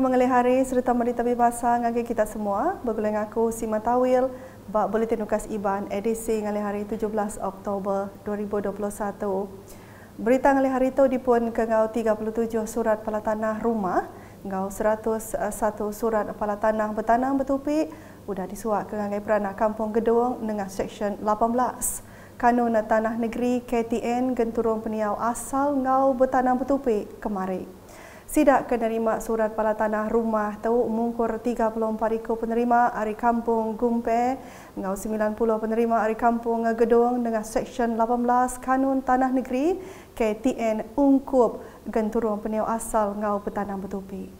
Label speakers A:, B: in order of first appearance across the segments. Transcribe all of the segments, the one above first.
A: mengalih hari serta merita bebasa ngagi kita semua. Bergulung aku Sima Tawil, bak Buletin Ukas Iban edisi ngalih hari 17 Oktober 2021. Berita ngalih hari itu dipun ke ngau 37 surat palatanah rumah, ngau 101 surat palatanah bertanah bertupik, sudah disuak ke ngai peranak Kampung Gedong dengan Seksyen 18. Kanun Tanah Negeri KTN genturung peniau asal ngau bertanah bertupik kemari. Sidak kenerima surat palatanah rumah tu mungkur 34 ikut penerima ari Kampung Gumpe, ngau 90 penerima ari Kampung Gedong dengan Seksyen 18 Kanun Tanah Negeri KTN ungkup genturung peniau asal ngau bertanah bertupik.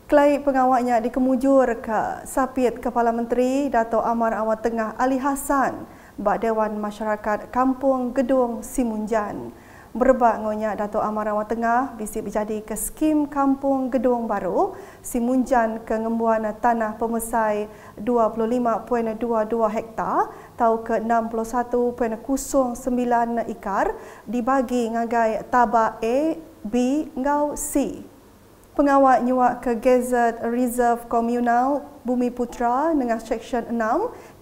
A: Kelai pengawaknya dikemujur ke Sapit Kepala Menteri Dato' Amar Awang Tengah Ali Hassan bak Dewan Masyarakat Kampung Gedong Simunjan. Berbak ngonya Dato' Amar Awang Tengah bisi berjadi ke skim Kampung Gedong Baru Simunjan ke ngembuan tanah pemesai 25.22 hektar atau ke 61.09 ikar dibagi ngagai tabak A, B, ngau C. Pengawak nyuak ke Gazette Reserve Komunal Bumi Putra dengan Seksyen 6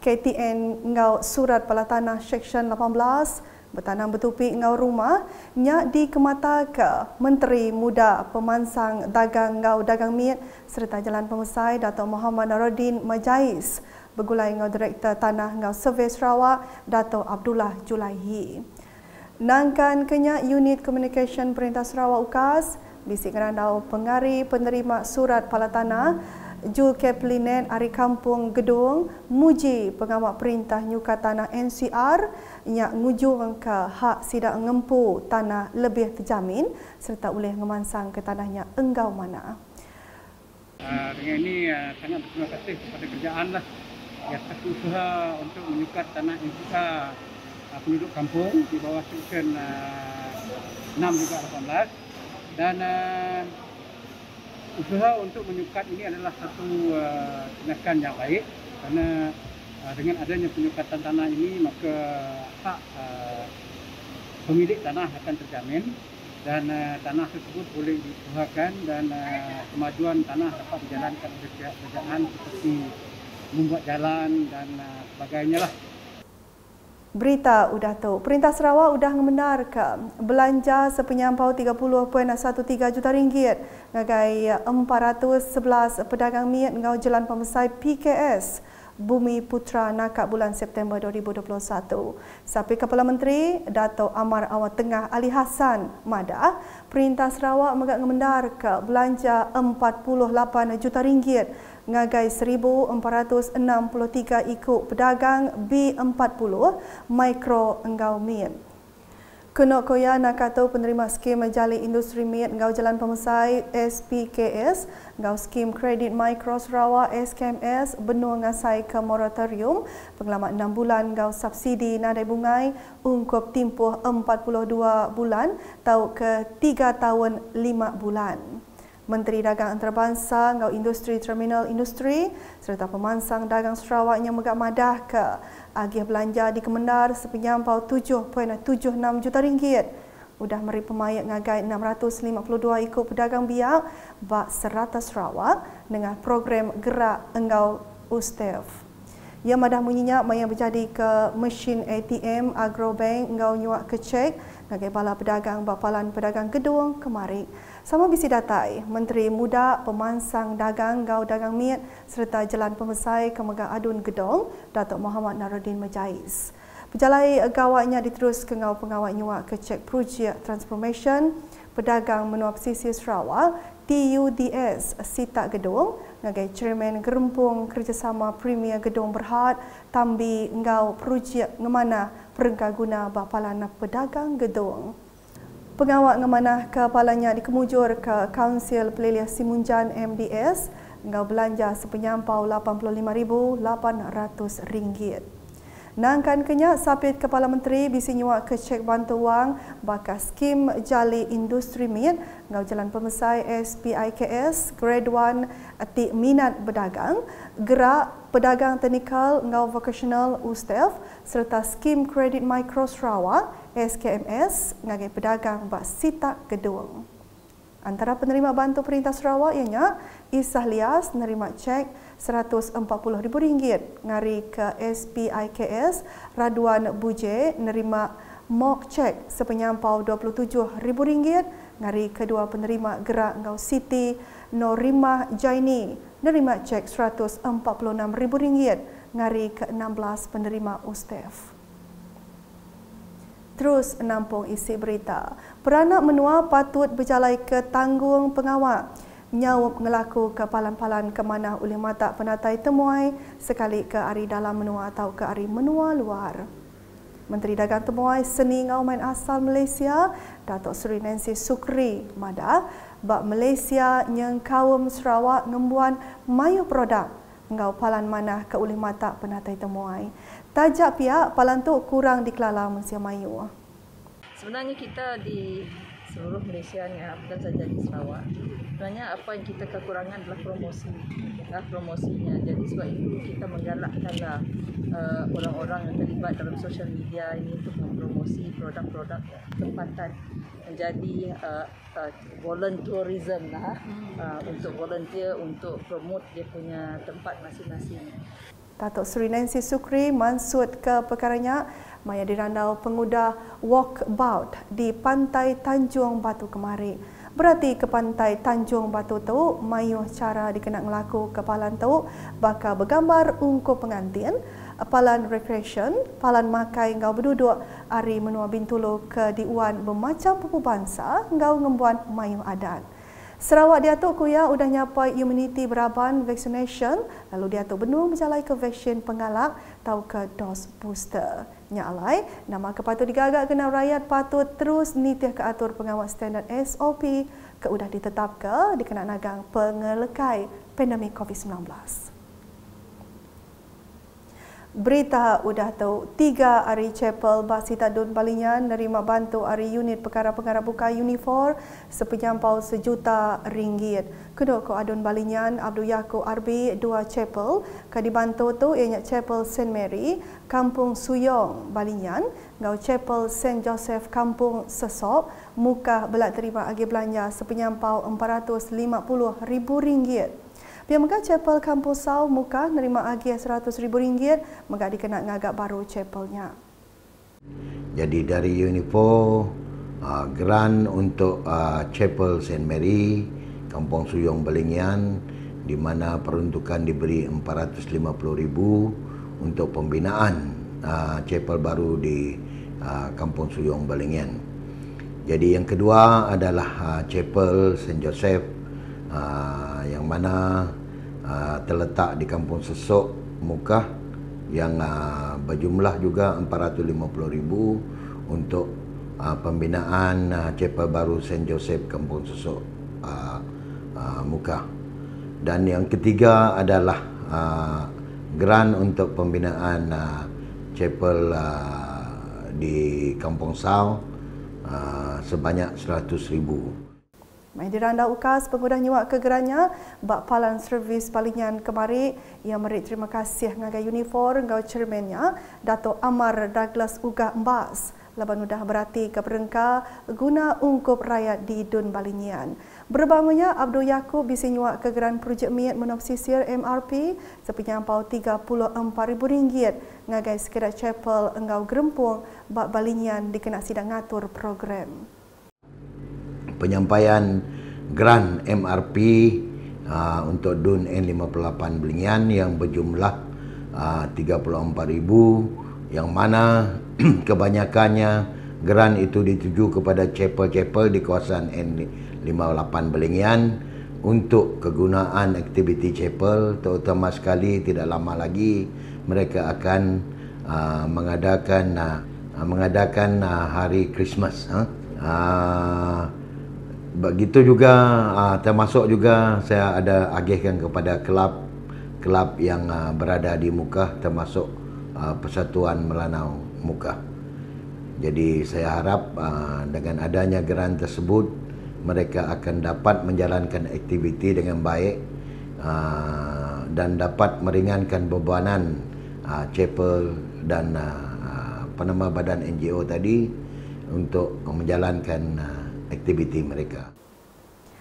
A: KTN ngau surat palatanah Seksyen 18 bertanam bertupik ngau rumah nyak dikemata ke Menteri Muda Pemansang Dagang ngau Dagang Miat serta Jalan Pemesai Dato' Muhammad Naruddin Majais bergulai ngau Direktur Tanah ngau Survey Sarawak Dato' Abdullah Julaihi. Nangkan kenyak Unit Communication Perintah Sarawak UKAS bisi ngerandau pengari penerima surat palatanah Jul Keplinet Ari Kampung Gedong muji pengawak perintah nyuka tanah NCR yang ngujung ke hak sidak ngempu tanah lebih terjamin serta boleh ngemansang ke tanahnya enggau mana.
B: Dengan ini sangat berterima kasih kepada kerajaan lah yang berusaha untuk menyukat tanah NCR penduduk kampung di bawah Seksyen 6 juga 18 dan usaha untuk menyukat ini adalah satu tindakan yang baik kerana dengan adanya penyukatan tanah ini maka hak pemilik tanah akan terjamin dan tanah tersebut boleh diusahakan dan kemajuan tanah dapat dijalankan oleh pihak kerajaan seperti membuat jalan dan sebagainya lah.
A: Berita udah tu. Perintah Sarawak udah ngemendar ke belanja sepenyampau 30.13 juta ringgit ngagai 411 pedagang miat ngau Jalan Pemesai PKS Bumi Putra nakak bulan September 2021. Sapi Kepala Menteri Dato' Amar Awang Tengah Ali Hassan Madah, Perintah Sarawak megak ngemendar ke belanja 48 juta ringgit ngagai 1,463 ikut pedagang B40 mikro enggau miat. Kenok koya nak kata penerima skim Jali Industri Miat ngau Jalan Pemesai SPKS ngau skim Kredit Mikro Sarawak SKMS benua ngasai ke moratorium pengalaman 6 bulan ngau subsidi nadai bungai ungkup timpuh 42 bulan atau ke 3 tahun 5 bulan. Menteri Dagang Antarabangsa ngau Industri Terminal Industri serta Pemansang Dagang Sarawak yang megak madah ke agih belanja di Kemendar sepenyampau 7.76 juta ringgit. Udah meri pemayak ngagai 652 ikut pedagang biak bak serata Sarawak dengan program gerak engau USTEF. Ia madah munyinya yang berjadi ke mesin ATM Agrobank ngau nyuak ke cek ngagai bala pedagang bapalan pedagang Gedong kemari. Sama bisi datai Menteri Muda Pemansang Dagang ngau Dagang Miat serta Jalan Pemesai ke Megah Adun Gedong Dato' Muhammad Naruddin Majais. Berjalai gawaknya diterus ke ngau pengawal nyuak ke cek projek transformation pedagang menua pesisir Sarawak TUDS Sitak Gedong ngagai Chairman Gerempung Kerjasama Premier Gedong Berhad tambi ngau projek ngemana perengkah guna bapalan pedagang Gedong. Pengawak ngemanah kepalanya dikemujur ke Kaunsil Pelilih Simunjan MDS ngau belanja sepenyampau RM85,800. Nangkan kenyak Sapit Kepala Menteri bisi nyuak ke cek bantu wang bakas skim Jali Industri Miat ngau Jalan Pemesai SPIKS Grade 1 ati minat berdagang gerak pedagang teknikal ngau vocational USTEF serta skim Kredit Mikro Sarawak SKMS ngagai pedagang bak Sitak Gedong. Antara penerima bantu Perintah Sarawak ianya Isah Lias nerima cek RM140,000 ngari ke SPIKS, Raduan Buje nerima mock cek sepenyampau RM27,000 ngari kedua penerima gerak Ngau Siti Norimah Jaini nerima cek RM146,000 ngari ke 16 penerima USTEF. Terus nampung isi berita. Peranak menua patut berjalai ke tanggung pengawal. Nyawup ngelaku ke palan-palan ke mana oleh mata penatai temuai sekali ke ari dalam menua atau ke ari menua luar. Menteri Dagang Temuai Seni Ngauman asal Malaysia, Datuk Seri Nancy Sukri Mada, bak Malaysia yang kaum Sarawak ngembuan mayu produk ngau palan mana ke oleh mata penatai temuai. Tajak pihak palan tu kurang dikelala Malaysia Mayu.
C: Sebenarnya kita di seluruh Malaysia ni, bukan saja di Sarawak. Sebenarnya apa yang kita kekurangan adalah promosinya. Jadi sebab itu kita menggalakkanlah orang-orang yang terlibat dalam sosial media ini untuk mempromosi produk-produk tempatan menjadi volunteerism lah, untuk volunteer untuk promote dia punya tempat masing-masing.
A: Datuk Seri Nancy Sukri mansut ke perkaranya maya dirandau pengudah walkabout di Pantai Tanjung Batu kemari. Berarti ke Pantai Tanjung Batu tu mayuh cara dikena ngelaku ke palan tu bakal bergambar ungkup pengantin, palan recreation, palan makai ngau berduduk ari menua Bintulu ke diuan bermacam pupu bangsa ngau ngembuan mayuh adat. Sarawak dia tu kuya udah nyapai immunity beraban vaccination, lalu dia tu benung berjalai ke vaksin penggalak atau ke dos booster. Nyalai, nama kepatut digagak kena rakyat patut terus nitih ke atur pengawal standard SOP ke udah ditetap ke dikena nagang pengelekai pandemik COVID-19. Berita udah tahu 3 hari Chapel Basita Dun Balingan nerima bantu hari unit perkara-perkara buka unifor sepenyampau RM1 juta. Kedua ko Adun Balingan Abdul Yaakob Arbi 2 Chapel ka dibantu tu ianya Chapel St Mary Kampung Suyong Balingan ngau Chapel St Joseph Kampung Sesop muka belak terima agi belanja sepenyampau RM450,000. Pihak Megah Chapel Kampung Sau muka nerima agi RM100,000 Megah dikena ngagak baru chapelnya.
D: Jadi dari Unifor grant untuk Chapel St Mary Kampung Suyong Balingan di mana peruntukan diberi RM450,000 untuk pembinaan chapel baru di Kampung Suyong Balingan. Jadi yang kedua adalah Chapel St Joseph yang mana terletak di Kampung Sesok Mukah yang berjumlah juga RM450,000 untuk pembinaan chapel baru St Joseph Kampung Sesok Mukah. Dan yang ketiga adalah grant untuk pembinaan chapel di Kampung Sau sebanyak RM100,000.
A: Mai diranda ukas pengudah nyuak kegerannya bak palan servis Balingan kemari yang merik terima kasih ngagai unifor ngau cermennya Dato' Amar Douglas Ugah Mbas laban udah berarti ke perengka guna ungkup rakyat di Dun Balingan. Berbangunnya Abdul Yaakob bisi nyuak kegeran projek miat menopsisir MRP sepenyampau RM34,000 ngagai sekedar chapel engau gerempung bak Balingan dikena sidang ngatur program.
D: Penyampaian grant MRP untuk DUN N58 Balingan yang berjumlah RM34,000 yang mana kebanyakannya grant itu dituju kepada chapel-chapel di kawasan N58 Balingan untuk kegunaan aktiviti chapel, terutama sekali tidak lama lagi mereka akan mengadakan hari Christmas. Begitu juga termasuk juga saya ada agihkan kepada kelab yang berada di Mukah termasuk Persatuan Melanau Mukah. Jadi saya harap dengan adanya grant tersebut mereka akan dapat menjalankan aktiviti dengan baik dan dapat meringankan bebanan chapel dan badan NGO tadi untuk menjalankan aktiviti mereka.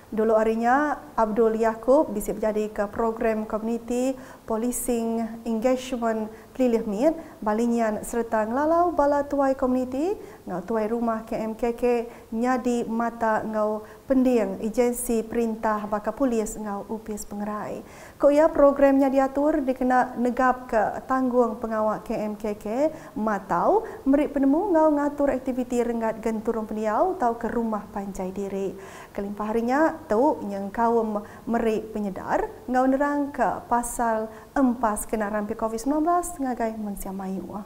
A: Dulu harinya Abdul Yaakob bisa berjadi ke program Community Policing Engagement Pelilih Mit Balinyan serta ngelalau bala tuai komuniti ngau tuai rumah KMKK nyadi mata ngau pendiang agensi perintah baka polis ngau upis pengerai. Ko ia programnya diatur dikena negap ke tanggung pengawal KMKK matau meri penemu ngau ngatur aktiviti rengat genturung peniau tau ke rumah pancai diri. Kelimpah harinya tu yang kaum meri penyedar ngau nerang ke pasal empas kena rampi COVID-19 ngagai mensiamayu.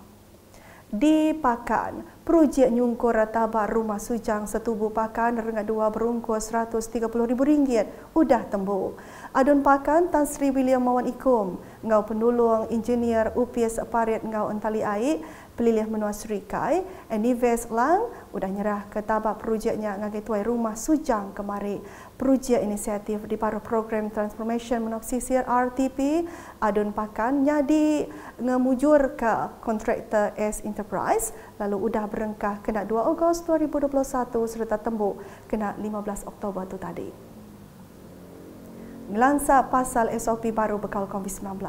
A: Di Pakan, projek nyungkur tabak rumah sujang setubuh Pakan rengat dua berungkus RM130,000 udah tembuk. Adun Pakan Tan Sri William Mawan Ikum, ngau penulung engineer UPS Parit ngau Entali Aik, pelilih menua Serikai, Anives Lang udah nyerah ke tabak projeknya ngagai tuai rumah sujang kemari. Projek inisiatif di paruh program Transformation Menoksisir RTP, Adun Pakan nyadi ngemujur ke kontraktor S Enterprise, lalu udah berengkah kena 2 Ogos 2021 serta tembuk kena 15 Oktober tu tadi. Ngelansa pasal SOP baru bekal COVID-19.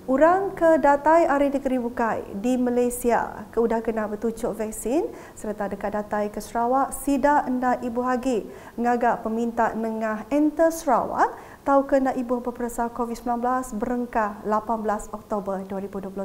A: Urang ke datai hari negeri bukai di Malaysia ke udah kena bertucuk vaksin serta dekat datai ke Sarawak sida enda ibu hagi ngagak peminta nengah enter Sarawak tau kena ibu berperasa COVID-19 berengkah 18 Oktober 2021.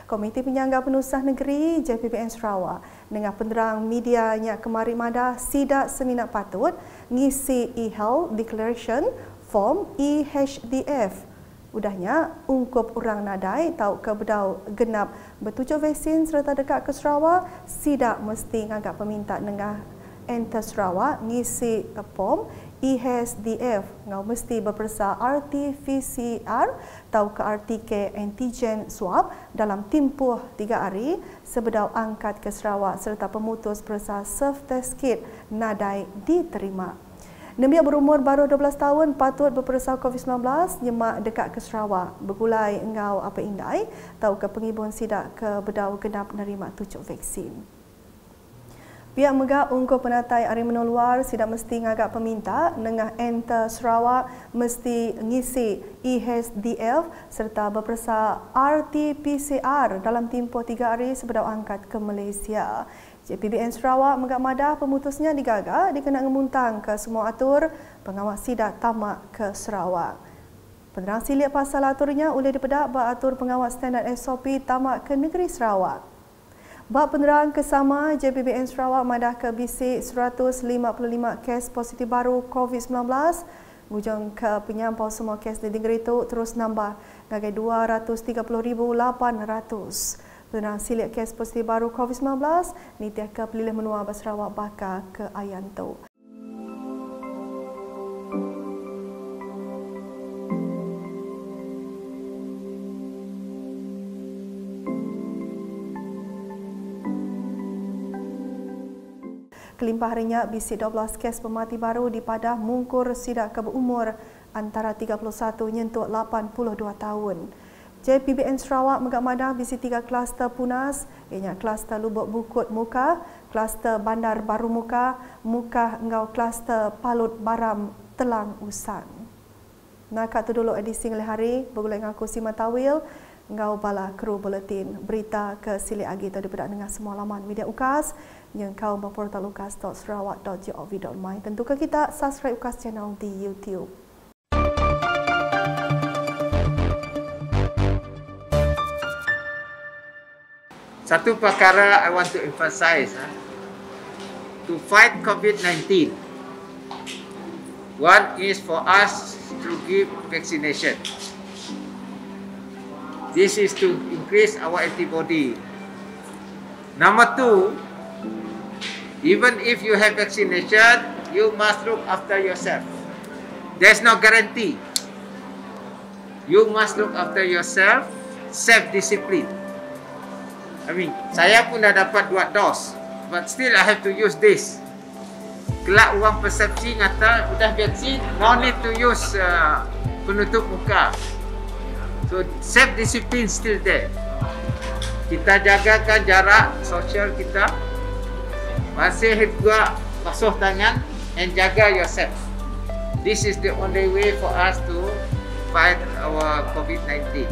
A: Komiti Penyangga Penusah Negeri JPBN Sarawak dengan penerang medianya kemari madah sida seminat patut ngisi e-health declaration form EHDF. Udahnya, ungkup orang nadai tau ke bedau genap bertujuh vaksin serta dekat ke Sarawak, sidak mesti ngagak peminta nengah enter Sarawak ngisi form EHDF ngau mesti berpersa RT-PCR tau ke RTK antigen swab dalam tempoh 3 hari sebedau angkat ke Sarawak serta pemutus persa self test kit nadai diterima. Nembia berumur baru 12 tahun patut berpersa COVID-19 nyemak dekat ke Sarawak. Bergulai engau apa indai tau ke pengibun sidak ke bedau genap nerima tucuk vaksin. Pihak megak ungkup penatai hari menuluar sidak mesti ngagak peminta nengah enter Sarawak mesti ngisi EHDF serta berpersa RT-PCR dalam tempoh 3 hari sebedau angkat ke Malaysia. JPBN Sarawak megak madah pemutusnya digagak dikena ngemuntang ke semua atur pengawas sidak tamak ke Sarawak. Penerang silik pasal aturnya boleh dipedak bak atur pengawas standard SOP tamak ke negeri Sarawak. Bak penerang kesama JPBN Sarawak madah ke bisik 155 kes positif baru COVID-19. Bujang ke penyampau semua kes di negeri itu terus nambah ngagai 230,800. Penerang silik kes positif baru COVID-19 ni tiak ke pelilih menua Sarawak bakal ke Ayanto. Kelimpah harinya bisik 12 kes pemati baru di Padah mungkur sidak ke berumur antara 31 nyentuh 82 tahun. JPBN Sarawak megak madah bisi 3 kluster punas, ianya kluster Lubuk Bukut Muka, kluster Bandar Baru Muka, Muka engau kluster Palut Baram Telang Usang. Nakat tu dulu edisi ngeli hari, bergulai dengan aku Sima Tawil, engau bala kru buletin berita ke silik agi tadi pedak dengan semua laman media UKAS yang kau berportal ukas.sarawak.gov.my. Tentu ke kita subscribe UKAS channel di YouTube.
E: Satu perkara I want to emphasize, to fight COVID-19, one is for us to give vaccination. This is to increase our antibody. Number two, even if you have vaccination, you must look after yourself. There's no guarantee. You must look after yourself, self-discipline. I mean, saya pun dah dapat 2 dos, but still I have to use this. Kelak orang persepsi ngata udah vaksin, no need to use penutup muka. So self-discipline still there. Kita jagakan jarak sosial kita, masih juga basuh tangan and jaga yourself. This is the only way for us to fight our COVID-19.